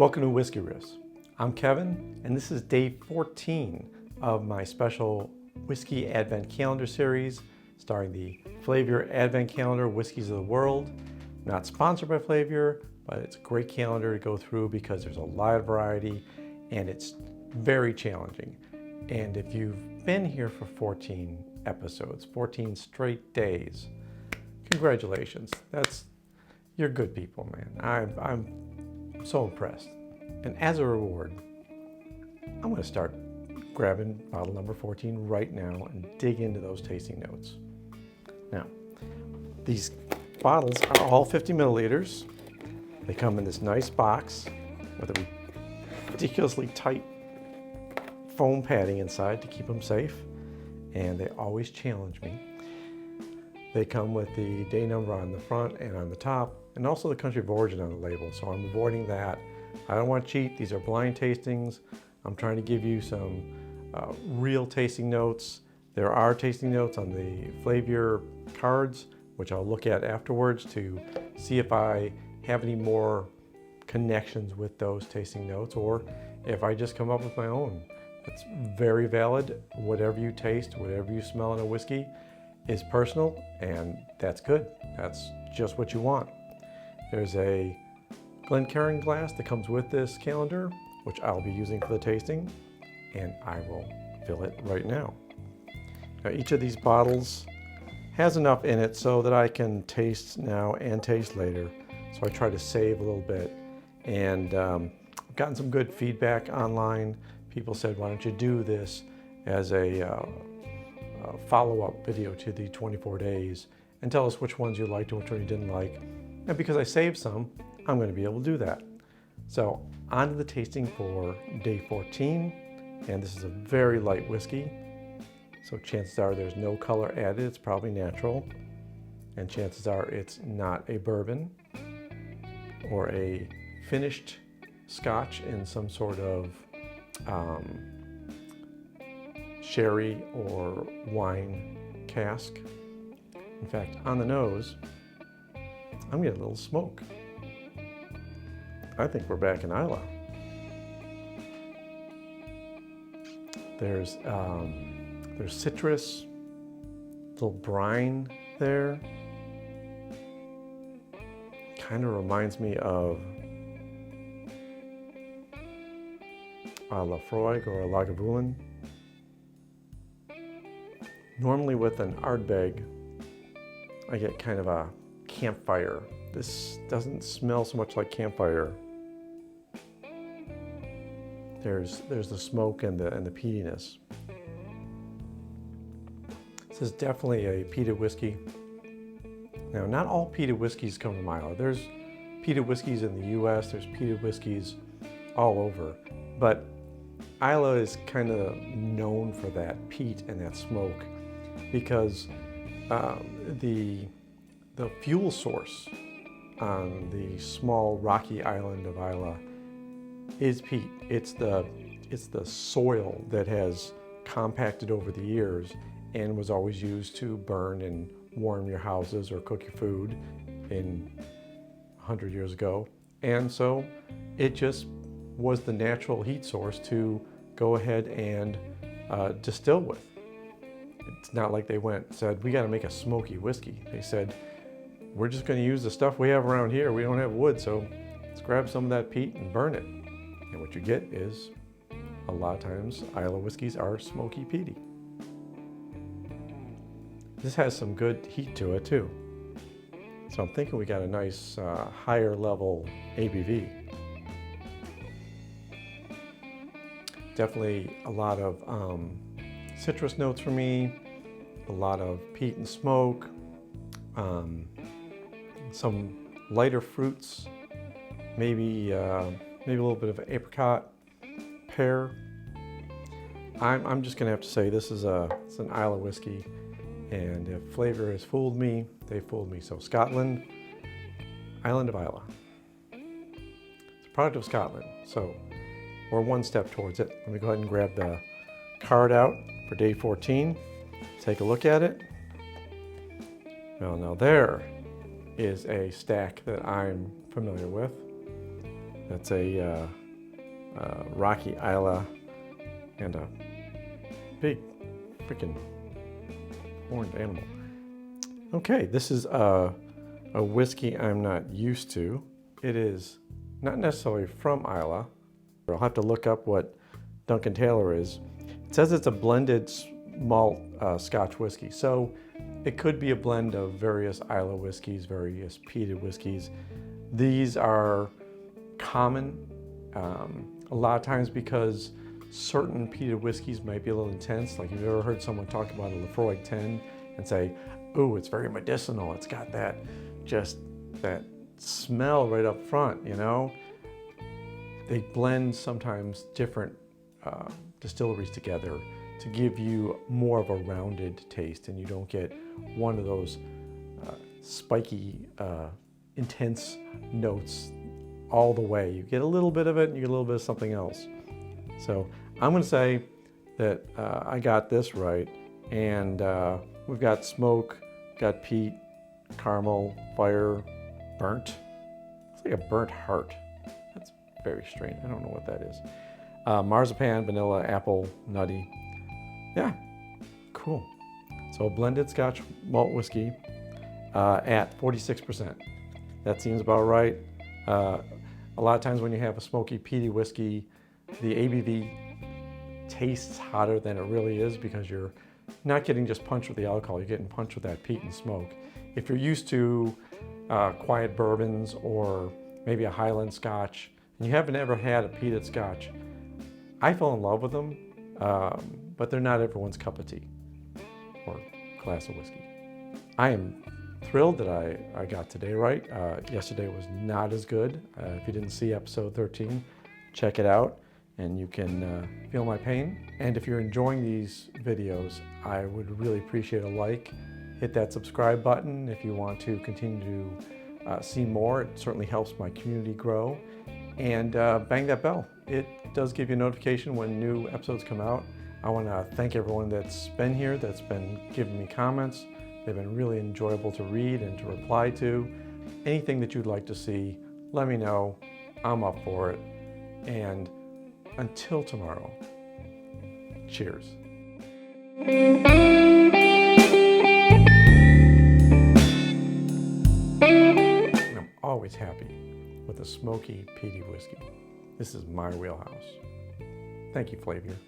Welcome to Whisky Riffs. I'm Kevin, and this is day 14 of my special Whisky Advent Calendar series starring the Flaviar Advent Calendar, Whiskies of the World. Not sponsored by Flaviar, but it's a great calendar to go through because there's a lot of variety and it's very challenging. And if you've been here for 14 episodes, 14 straight days, congratulations. You're good people, man. I'm so impressed. And as a reward, I'm going to start grabbing bottle number 14 right now and dig into those tasting notes. Now, these bottles are all 50 milliliters. They come in this nice box with a ridiculously tight foam padding inside to keep them safe. And they always challenge me. They come with the day number on the front and on the top, and also the country of origin on the label, so I'm avoiding that. I don't want to cheat. These are blind tastings. I'm trying to give you some real tasting notes. There are tasting notes on the Flaviar cards, which I'll look at afterwards to see if I have any more connections with those tasting notes, or if I just come up with my own. It's very valid. Whatever you taste, whatever you smell in a whiskey is personal, and that's good. That's just what you want. There's a Glencairn glass that comes with this calendar, which I'll be using for the tasting, and I will fill it right now. Now, each of these bottles has enough in it so that I can taste now and taste later. So I try to save a little bit, and I've gotten some good feedback online. People said, why don't you do this as a follow-up video to the 24 days and tell us which ones you liked and which one you didn't like. And because I saved some, I'm going to be able to do that. So on to the tasting for day 14, and this is a very light whiskey. So chances are there's no color added, it's probably natural. And chances are it's not a bourbon or a finished scotch in some sort of sherry or wine cask. In fact, on the nose, I'm getting a little smoke. I think we're back in Islay. There's citrus, little brine there. Kind of reminds me of a Lafroig or a Lagavulin. Normally with an Ardbeg, I get kind of a campfire. This doesn't smell so much like campfire. There's the smoke and the peatiness. This is definitely a peated whiskey. Now, not all peated whiskeys come from Islay. There's peated whiskeys in the US, there's peated whiskeys all over. But Islay is kind of known for that peat and that smoke because the fuel source on the small rocky island of Islay is peat. It's the soil that has compacted over the years and was always used to burn and warm your houses or cook your food in 100 years ago. And so it just was the natural heat source to go ahead and distill with. It's not like they said, we got to make a smoky whiskey. They said, we're just going to use the stuff we have around here. We don't have wood, so let's grab some of that peat and burn it. And what you get is, a lot of times, Islay whiskeys are smoky peaty. This has some good heat to it too. So I'm thinking we got a nice higher level ABV. Definitely a lot of citrus notes for me, a lot of peat and smoke, some lighter fruits, maybe a little bit of apricot, pear. I'm just gonna have to say this is it's an Islay whiskey, and if flavor has fooled me, they fooled me. So Scotland, island of Islay. It's a product of Scotland, so we're one step towards it. Let me go ahead and grab the card out for day 14. Take a look at it. Well, now there is a stack that I'm familiar with. That's a Rocky Isla and a big freaking horned animal. Okay, this is a whiskey I'm not used to. It is not necessarily from Isla. I'll have to look up what Duncan Taylor is. It says it's a blended malt Scotch whiskey, so it could be a blend of various Isla whiskeys, various peated whiskeys. These are common a lot of times because certain peated whiskeys might be a little intense. Like, if you've ever heard someone talk about a Lefroy 10 and say, "Ooh, it's very medicinal. It's got that smell right up front," you know? They blend sometimes different distilleries together to give you more of a rounded taste, and you don't get one of those spiky, intense notes all the way. You get a little bit of it and you get a little bit of something else. So I'm going to say that I got this right, and we've got smoke, got peat, caramel, fire, burnt. It's like a burnt heart. That's very strange. I don't know what that is. Marzipan, vanilla, apple, nutty. Yeah, cool. So a blended Scotch malt whiskey at 46%. That seems about right. A lot of times when you have a smoky, peaty whiskey, the ABV tastes hotter than it really is because you're not getting just punched with the alcohol, you're getting punched with that peat and smoke. If you're used to quiet bourbons or maybe a Highland Scotch, and you haven't ever had a peated Scotch, I fell in love with them, but they're not everyone's cup of tea or glass of whiskey. I am thrilled that I got today right. Yesterday was not as good. If you didn't see episode 13, check it out and you can feel my pain. And if you're enjoying these videos, I would really appreciate a like. Hit that subscribe button if you want to continue to see more. It certainly helps my community grow. And bang that bell. It does give you a notification when new episodes come out. I want to thank everyone that's been here, that's been giving me comments. They've been really enjoyable to read and to reply to. Anything that you'd like to see, let me know. I'm up for it. And until tomorrow, cheers. And I'm always happy with a smoky, peaty whiskey. This is my wheelhouse. Thank you, Flaviar.